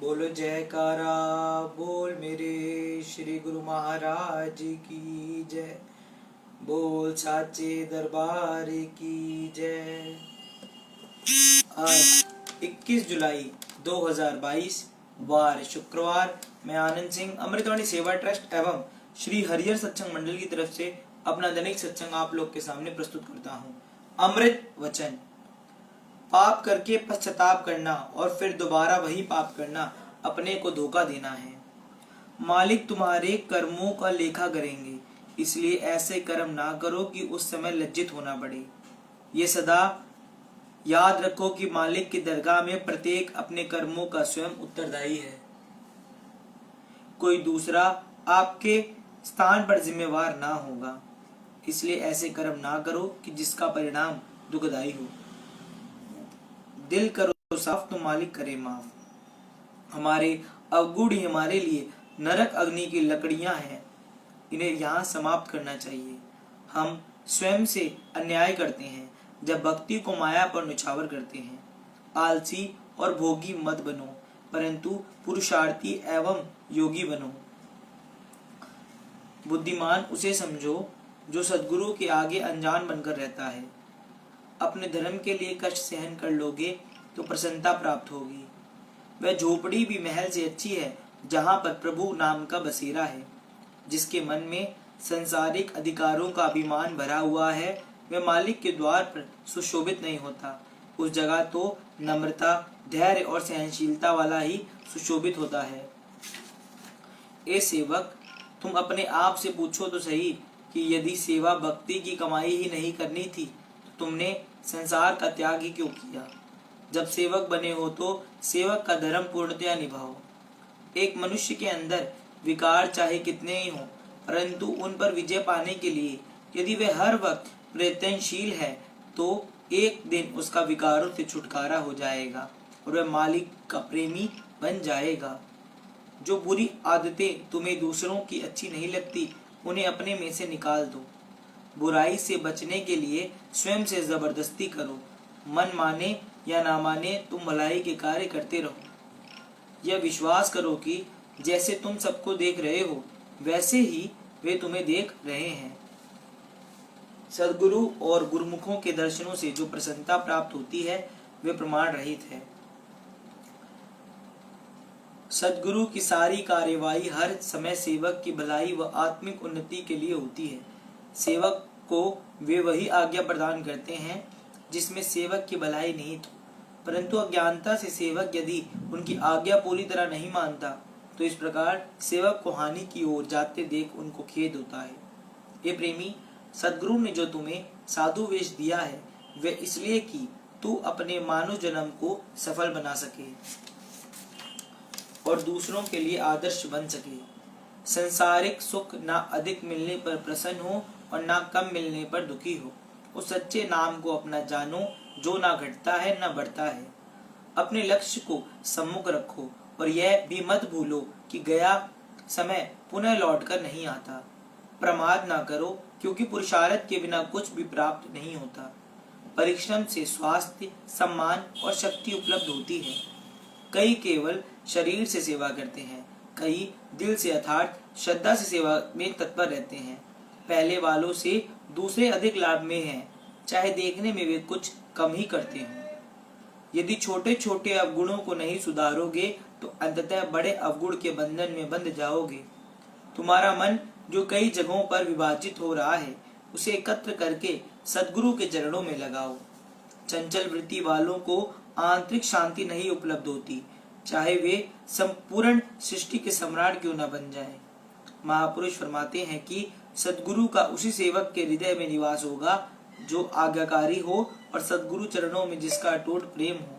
बोलो जयकारा बोल मेरे श्री गुरु महाराज की जय। बोल साचे दरबार की जय। आज 21 जुलाई 2022 वार शुक्रवार। मैं आनंद सिंह अमृतवाणी सेवा ट्रस्ट एवं श्री हरिहर सत्संग मंडल की तरफ से अपना दैनिक सत्संग आप लोग के सामने प्रस्तुत करता हूँ। अमृत वचन। पाप करके पश्चाताप करना और फिर दोबारा वही पाप करना अपने को धोखा देना है। मालिक तुम्हारे कर्मों का लेखा करेंगे, इसलिए ऐसे कर्म ना करो कि उस समय लज्जित होना पड़े। ये सदा याद रखो कि मालिक की दरगाह में प्रत्येक अपने कर्मों का स्वयं उत्तरदायी है। कोई दूसरा आपके स्थान पर जिम्मेवार ना होगा, इसलिए ऐसे कर्म ना करो कि जिसका परिणाम दुखदायी हो। दिल करो साफ तो मालिक करे माफ। हमारे अवगुण ही हमारे लिए नरक अग्नि की लकड़ियां हैं, इन्हें यहाँ समाप्त करना चाहिए। हम स्वयं से अन्याय करते हैं जब भक्ति को माया पर निछावर करते हैं। आलसी और भोगी मत बनो, परंतु पुरुषार्थी एवं योगी बनो। बुद्धिमान उसे समझो जो सद्गुरु के आगे अनजान बनकर रहता है। अपने धर्म के लिए कष्ट सहन कर लोगे तो प्रसन्नता प्राप्त होगी। वह झोपड़ी भी महल से अच्छी है जहाँ पर प्रभु नाम का बसेरा है। जिसके मन में संसारिक अधिकारों का अभिमान भरा हुआ है, वह मालिक के द्वार पर सुशोभित नहीं होता। उस जगह तो नम्रता, धैर्य और सहनशीलता वाला ही सुशोभित होता है। ए सेवक, तुम अपने आप से पूछो तो सही कि यदि सेवा भक्ति की कमाई ही नहीं करनी थी तो तुमने संसार का त्याग ही क्यों किया। जब सेवक बने हो तो सेवक का धर्म पूर्णतया निभाओ। एक मनुष्य के अंदर विकार चाहे कितने ही हों, परंतु उन पर विजय पाने के लिए यदि वह हर वक्त प्रयत्नशील है तो एक दिन उसका विकारों से छुटकारा हो जाएगा और वह मालिक का प्रेमी बन जाएगा। जो बुरी आदतें तुम्हें दूसरों की अच्छी नहीं लगती, उन्हें अपने में से निकाल दो। बुराई से बचने के लिए स्वयं से जबरदस्ती करो। मन माने या ना माने, तुम भलाई के कार्य करते रहो। यह विश्वास करो कि जैसे तुम सबको देख रहे हो, वैसे ही वे तुम्हें देख रहे हैं। सद्गुरु और गुरुमुखों के दर्शनों से जो प्रसन्नता प्राप्त होती है, वे प्रमाण रहित है। सद्गुरु की सारी कार्यवाही हर समय सेवक की भलाई व आत्मिक उन्नति के लिए होती है। सेवक को वे वही आज्ञा प्रदान करते हैं जिसमें सेवक की भलाई निहित हो, परंतु अज्ञानता से सेवक यदि उनकी आज्ञा पूरी तरह नहीं मानता तो इस प्रकार सेवक को हानि की ओर जाते देख उनको खेद होता है। ये प्रेमी, सद्गुरु ने जो तुम्हें साधु वेश दिया है वह इसलिए कि तू अपने मानव जन्म को सफल बना सके और दूसरों के लिए आदर्श बन सके। संसारिक सुख ना अधिक मिलने पर प्रसन्न हो और ना कम मिलने पर दुखी हो। उस सच्चे नाम को अपना जानो जो ना घटता है ना बढ़ता है। अपने लक्ष्य को सम्मुख रखो और यह भी मत भूलो कि गया समय पुनः लौटकर नहीं आता। प्रमाद ना करो, क्योंकि पुरुषार्थ के बिना कुछ भी प्राप्त नहीं होता। परिश्रम से स्वास्थ्य, सम्मान और शक्ति उपलब्ध होती है। कई केवल शरीर से सेवा करते हैं, कई दिल से अर्थात श्रद्धा से सेवा में तत्पर रहते हैं। पहले वालों से दूसरे अधिक लाभ में हैं, चाहे देखने में वे कुछ कम ही करते हों। यदि छोटे छोटे अवगुणों को नहीं सुधारोगे तो अंततः बड़े अवगुण के बंधन में बंध जाओगे। तुम्हारा मन जो कई जगहों पर विभाजित हो रहा है, उसे एकत्र करके सद्गुरु के चरणों में लगाओ। चंचल वृत्ति वालों को आंतरिक शांति नहीं उपलब्ध होती, चाहे वे संपूर्ण सृष्टि के सम्राट क्यों न बन जाएं। महापुरुष फरमाते हैं कि सद्गुरु का उसी सेवक के हृदय में निवास होगा जो आज्ञाकारी हो और सद्गुरु चरणों में जिसका अटूट प्रेम हो।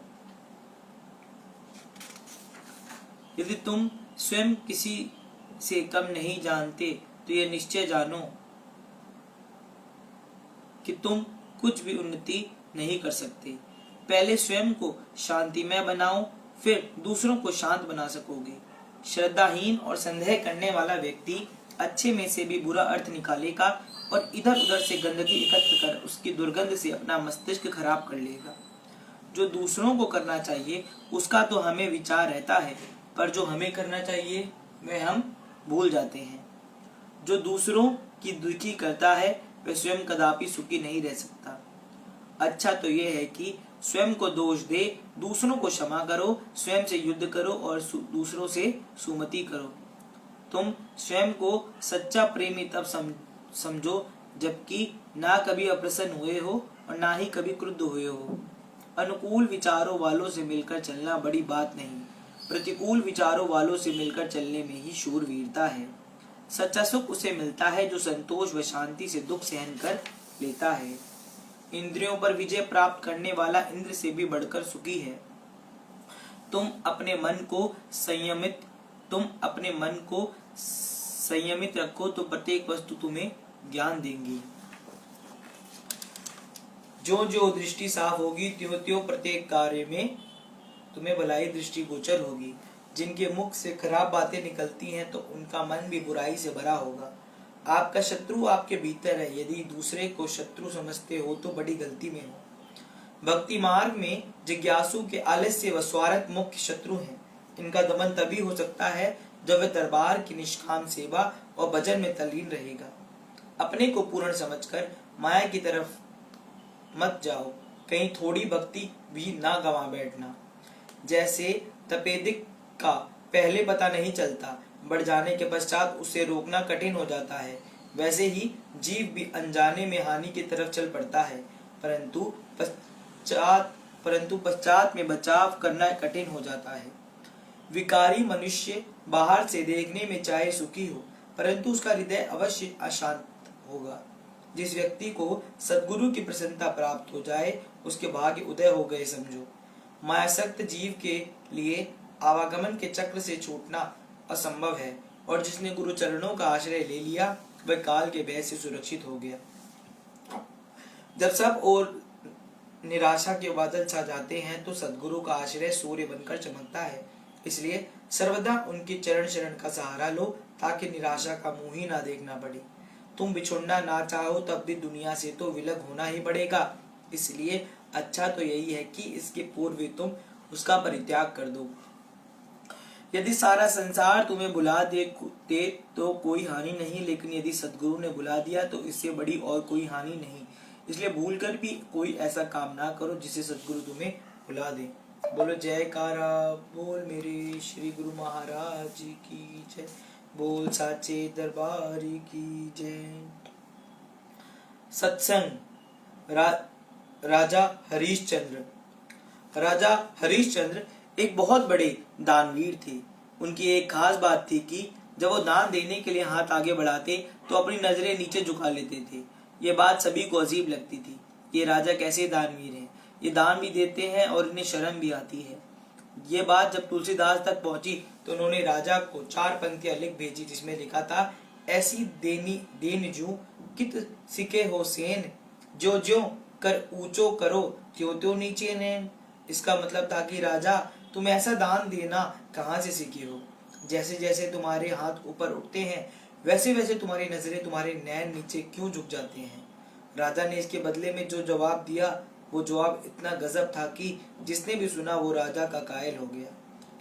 यदि तुम स्वयं किसी से कम नहीं जानते तो यह निश्चय जानो कि तुम कुछ भी उन्नति नहीं कर सकते। पहले स्वयं को शांतिमय बनाओ, फिर दूसरों को शांत बना सकोगे। श्रद्धाहीन और संदेह करने वाला व्यक्ति अच्छे में से भी बुरा अर्थ निकालेगा और इधर उधर से गंदगी एकत्र कर उसकी दुर्गंध से अपना मस्तिष्क खराब कर लेगा। जो दूसरों को करना चाहिए उसका तो हमें विचार रहता है, पर जो हमें करना चाहिए वह हम भूल जाते हैं। जो दूसरों की दुखी करता है वह स्वयं कदापि सुखी नहीं रह सकता। अच्छा तो यह है कि स्वयं को दोष दे, दूसरों को क्षमा करो, स्वयं से युद्ध करो और दूसरों से सुमति करो। तुम स्वयं को सच्चा प्रेमी तब समझो जबकि ना कभी अप्रसन्न हुए हो और ना ही कभी क्रुद्ध हुए हो। अनुकूल विचारों वालों से मिलकर चलना बड़ी बात नहीं, प्रतिकूल विचारों वालों से मिलकर चलने में ही शूरवीरता है। सच्चा सुख उसे मिलता है जो संतोष व शांति से दुख सहन कर लेता है। इंद्रियों पर विजय प्राप्त करने वाला इंद्र से भी बढ़कर सुखी है। तुम अपने मन को संयमित रखो तो प्रत्येक वस्तु तुम्हें ज्ञान देंगी। जो जो दृष्टि साफ होगी त्यों त्यों प्रत्येक कार्य में तुम्हें भलाई दृष्टि गोचर होगी। जिनके मुख से खराब बातें निकलती हैं तो उनका मन भी बुराई से भरा होगा। आपका शत्रु आपके भीतर है, यदि दूसरे को शत्रु समझते हो तो बड़ी गलती में हो। भक्ति मार्ग में जिज्ञासु के आलस्य व स्वार्थ मुख्य शत्रु हैं। इनका दमन तभी हो सकता है जब वह दरबार की निष्काम सेवा और भजन में तल्लीन रहेगा। अपने को पूर्ण समझकर माया की तरफ मत जाओ, कहीं थोड़ी भक्ति भी ना गवा बैठना। जैसे तपेदिक का पहले पता नहीं चलता, बढ़ जाने के पश्चात उसे रोकना कठिन हो जाता है, वैसे ही जीव भी अनजाने में हानि की तरफ चल पड़ता है, परंतु पश्चात में बचाव करना कठिन हो जाता है। विकारी मनुष्य बाहर से देखने में चाहे सुखी हो, परंतु उसका हृदय अवश्य अशांत होगा। जिस व्यक्ति को सद्गुरु की प्रसन्नता प्राप्त हो जाए उसके भाग्य उदय हो गए समझो। मायासक्त जीव के लिए आवागमन के चक्र से छूटना असंभव है, और जिसने गुरु चरणों का आश्रय ले लिया वह काल के भय से सुरक्षित हो गया। जब सब और निराशा के बादल छा जाते हैं तो सद्गुरु का आश्रय सूर्य बनकर चमकता है। इसलिए सर्वदा उनके चरण शरण का सहारा लो ताकि निराशा का मुंह ही ना देखना पड़े। तुम बिछुड़ना ना चाहो तब भी दुनिया से तो विलग होना ही पड़ेगा, इसलिए अच्छा तो यही है कि इसके पूर्व तुम उसका परित्याग कर दो। यदि सारा संसार तुम्हें बुला दे तो कोई हानि नहीं, लेकिन यदि सद्गुरु ने बुला दिया तो इससे बड़ी और कोई हानि नहीं। इसलिए भूलकर भी कोई ऐसा काम ना करो जिससे सद्गुरु तुम्हें बुला दे। बोलो जयकारा बोल मेरे श्री गुरु महाराज की जय। बोल साचे दरबार की जय। सत्संग। राजा हरिश्चंद्र एक बहुत बड़े दानवीर थे। उनकी एक खास बात थी कि जब वो दान देने के लिए हाथ आगे बढ़ाते तो अपनी नजरें नीचे झुका लेते थे। ये बात सभी को अजीब लगती थी। ये राजा कैसे दानवीर हैं, ये दान भी देते हैं और इन्हें शर्म भी आती है। ये बात जब तुलसीदास तक पहुंची तो उन्होंने राजा को 4 पंक्तियां लिख भेजी, जिसमें लिखा था, ऐसी देन जू कित सिके हो सेन, जो जो कर ऊंचो करो त्यों त्यों नीचे नैन। इसका मतलब था कि राजा तुम ऐसा दान देना कहाँ से सीखे हो। जैसे जैसे तुम्हारे हाथ ऊपर उठते हैं वैसे वैसे तुम्हारी नजरें, तुम्हारे नैन नीचे क्यों झुक जाते हैं। राजा ने इसके बदले में जो जवाब दिया वो जवाब इतना गजब था कि जिसने भी सुना वो राजा का कायल हो गया।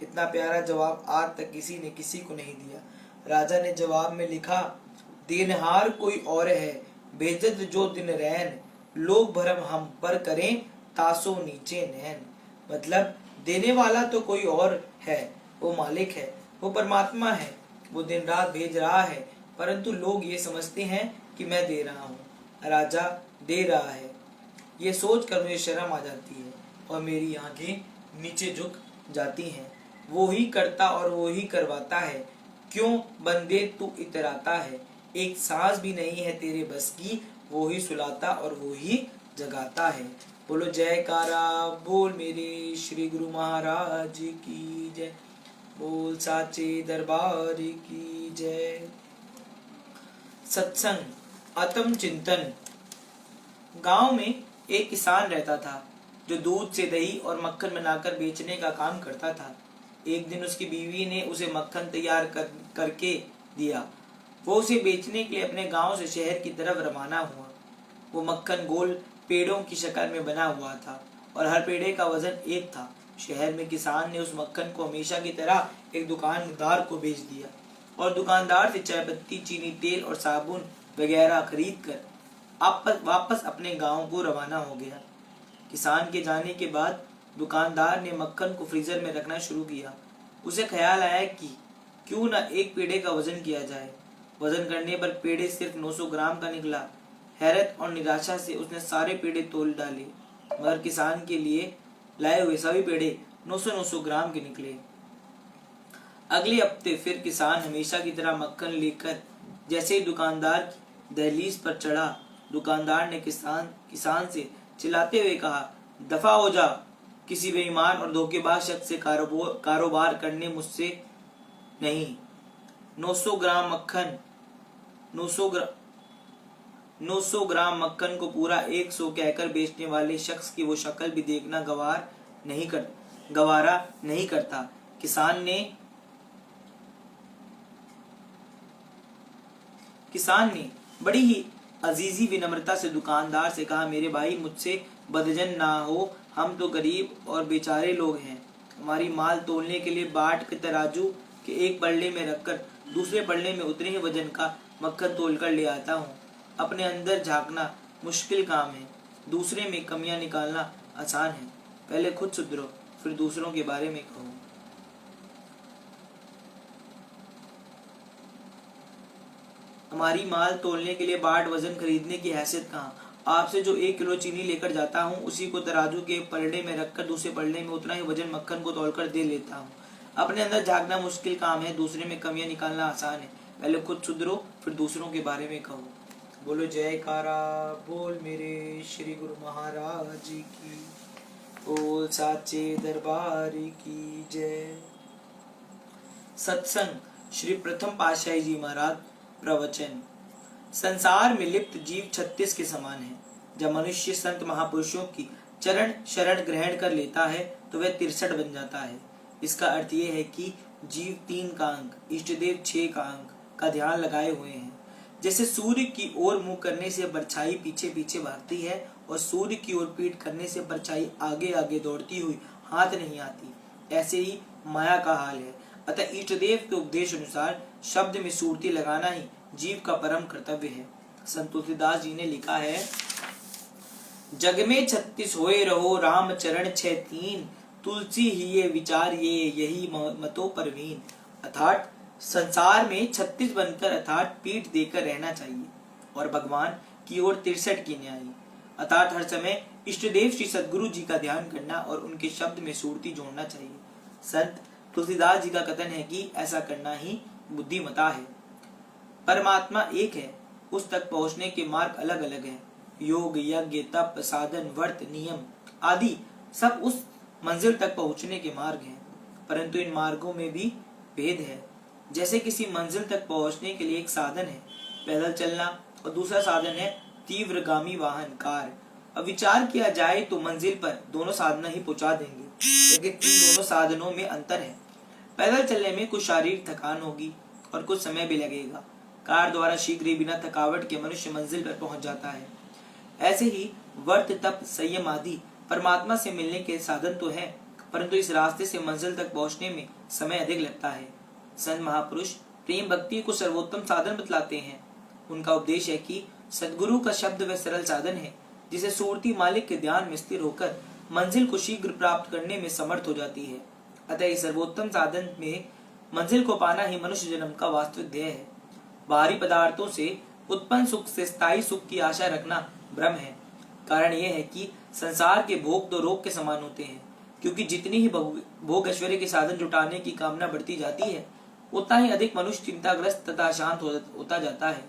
इतना प्यारा जवाब आज तक किसी ने किसी को नहीं दिया। राजा ने जवाब में लिखा, देनहार कोई और है, बेजत जो दिन रैन, लोग भरम हम पर करें तासो नीचे नैन। मतलब देने वाला तो कोई और है, वो मालिक है, वो परमात्मा है, वो दिन रात भेज रहा है, परंतु लोग ये समझते हैं कि मैं दे रहा हूँ, राजा दे रहा है। ये सोचकर मुझे शर्म आ जाती है और मेरी आंखें नीचे झुक जाती हैं। वो ही करता और वो ही करवाता है, क्यों बंदे तू इतराता है। एक सांस भी नहीं है तेरे बस की, वो ही सुलाता और वो ही जगाता है। बोलो जयकारा बोल मेरे श्री गुरु महाराज की जय। बोल साचे दरबार की जय। सत्संग। आत्म चिंतन। गांव में एक किसान रहता था जो दूध से दही और मक्खन बनाकर बेचने का काम करता था। एक दिन उसकी बीवी ने उसे मक्खन तैयार करके दिया। वो उसे बेचने के लिए अपने गांव से शहर की तरफ रवाना हुआ। वो मक्खन गोल पेड़ों की शक्ल में बना हुआ था और हर पेड़े का वजन एक था। शहर में किसान ने उस मक्खन को हमेशा की तरह एक दुकानदार को बेच दिया और दुकानदार से चाय पत्ती, चीनी, तेल और साबुन वगैरह खरीद कर वापस अपने गांव को रवाना हो गया। किसान के जाने के बाद दुकानदार ने मक्खन को फ्रीजर में रखना शुरू किया। उसे ख्याल आया कि क्यों न एक पेड़े का वजन किया जाए। वजन करने पर पेड़े सिर्फ 900 ग्राम का निकला। हैरत और निराशा से उसने सारे पेड़े तोल डाले, मगर किसान के लिए लाए हुए सभी पेड़े 900 ग्राम के निकले। अगले हफ्ते फिर किसान हमेशा की तरह मक्खन लेकर जैसे ही दुकानदार की दहलीज पर चढ़ा, दुकानदार ने किसान से चिल्लाते हुए कहा, दफा हो जा, किसी बेईमान और धोखेबाज शख्स से कारोबार करने मुझसे नहीं। 900 ग्राम मक्खन को पूरा 100 कहकर बेचने वाले शख्स की वो शक्ल भी देखना गवारा नहीं करता। किसान ने बड़ी ही अजीजी विनम्रता से दुकानदार से कहा, मेरे भाई, मुझसे बदजन ना हो, हम तो गरीब और बेचारे लोग हैं। हमारी माल तोलने के लिए बाट के तराजू के एक पल्ले में रखकर दूसरे पल्ले में उतने ही वजन का मक्खन तोलकर ले आता हूँ। अपने अंदर झांकना मुश्किल काम है, दूसरे में कमियां निकालना आसान है। पहले खुद सुधरो, फिर दूसरों के बारे में कहो। हमारी माल तोलने के लिए बाट वजन खरीदने की हैसियत कहाँ। आपसे जो 1 किलो चीनी लेकर जाता हूँ, उसी को तराजू के पलड़े में रखकर दूसरे पलड़े में उतना ही वजन मक्खन को तोलकर दे लेता हूँ। अपने अंदर झांकना मुश्किल काम है, दूसरे में कमियां निकालना आसान है। पहले खुद सुधरो, फिर दूसरों के बारे में कहो। बोलो जयकारा बोल मेरे श्री गुरु महाराज की, बोल साचे दरबार की जय। सत्संग श्री प्रथम पातशाही जी महाराज प्रवचन। संसार में लिप्त जीव 36 के समान है। जब मनुष्य संत महापुरुषों की चरण शरण ग्रहण कर लेता है तो वह 63 बन जाता है। इसका अर्थ यह है कि जीव 3 का अंक, इष्ट देव 6 का अंक का ध्यान लगाए हुए हैं। जैसे सूर्य की ओर मुंह करने से परछाई पीछे पीछे भागती है और सूर्य की ओर पीठ करने से परछाई आगे आगे दौड़ती हुई हाथ नहीं आती, ऐसे ही माया का हाल है। अतः इष्ट देव के उपदेश अनुसार शब्द में सूरती लगाना ही जीव का परम कर्तव्य है। संत तुलसीदास जी ने लिखा है, जग में 36 होए रहो, राम चरण 6 3, तुलसी ही ये विचार ये यही मतो परवीन। अर्थात संसार में 36 बनकर अर्थात पीठ देकर रहना चाहिए और भगवान की ओर 63 की न्यायी, अर्थात हर समय इष्ट देव श्री सद्गुरु जी का ध्यान करना और उनके शब्द में सूरती जोड़ना चाहिए। संत तुलसीदास जी का कथन है कि ऐसा करना ही बुद्धिमता है। परमात्मा एक है, उस तक पहुंचने के मार्ग अलग अलग हैं। योग, यज्ञ, तप, साधन, व्रत, नियम आदि सब उस मंजिल तक पहुंचने के मार्ग हैं, परंतु इन मार्गों में भी भेद है। जैसे किसी मंजिल तक पहुंचने के लिए एक साधन है पैदल चलना और दूसरा साधन है तीव्रगामी वाहन कार। अब विचार किया जाए तो मंजिल पर दोनों साधन ही पहुंचा देंगे, लेकिन इन दोनों साधनों में अंतर है। पैदल चलने में कुछ शारीरिक थकान होगी और कुछ समय भी लगेगा। कार द्वारा शीघ्र ही बिना थकावट के मनुष्य मंजिल पर पहुंच जाता है। ऐसे ही व्रत, तप, संयम आदि परमात्मा से मिलने के साधन तो है, परंतु इस रास्ते से मंजिल तक पहुंचने में समय अधिक लगता है। संत महापुरुष प्रेम भक्ति को सर्वोत्तम साधन बतलाते हैं। उनका उपदेश है कि सद्गुरु का शब्द वह सरल साधन है जिसे सूरती मालिक के ध्यान में स्थिर होकर मंजिल को शीघ्र प्राप्त करने में समर्थ हो जाती है। अतः इस सर्वोत्तम साधन में मंजिल को पाना ही मनुष्य जन्म का वास्तविक ध्येय है। बाहरी पदार्थों से उत्पन्न सुख से स्थायी सुख की आशा रखना भ्रम है। कारण यह है कि संसार के भोग तो रोग के समान होते हैं, क्योंकि जितनी ही भोग ऐश्वर्य के साधन जुटाने की कामना बढ़ती जाती है, उतना ही अधिक मनुष्य चिंताग्रस्त तथा शांत होता जाता है।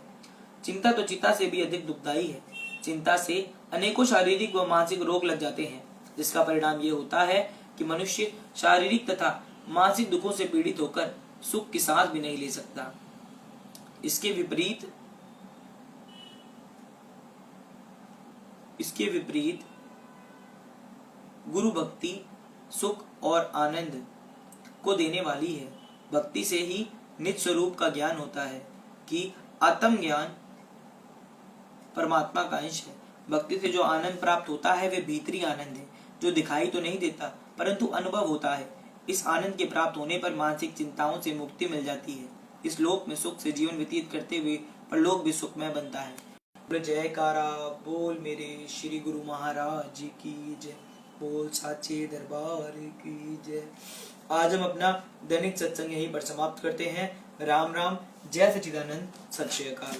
चिंता तो चिता से भी अधिक दुखदायी है। चिंता से अनेकों शारीरिक व मानसिक रोग लग जाते हैं, जिसका परिणाम ये होता है कि मनुष्य शारीरिक तथा मानसिक दुखों से पीड़ित होकर सुख की सांस भी नहीं ले सकता। इसके विपरीत गुरु भक्ति सुख और आनंद को देने वाली है। भक्ति से ही निज स्वरूप का ज्ञान होता है कि आत्म ज्ञान परमात्मा का अंश है। भक्ति से जो आनंद प्राप्त होता है वे भीतरी आनंद है, जो दिखाई तो नहीं देता परंतु अनुभव होता है। इस आनंद के प्राप्त होने पर मानसिक चिंताओं से मुक्ति मिल जाती है। इस लोक में सुख से जीवन व्यतीत करते हुए परलोक भी सुखमय बनता है। बोल जयकारा, बोल मेरे श्री गुरु महाराज जी की जय, बोल साचे दरबार की जय। आज हम अपना दैनिक सत्संग यहीं पर समाप्त करते हैं। राम राम, जय सच्चिदानंद, सत श्री अकाल।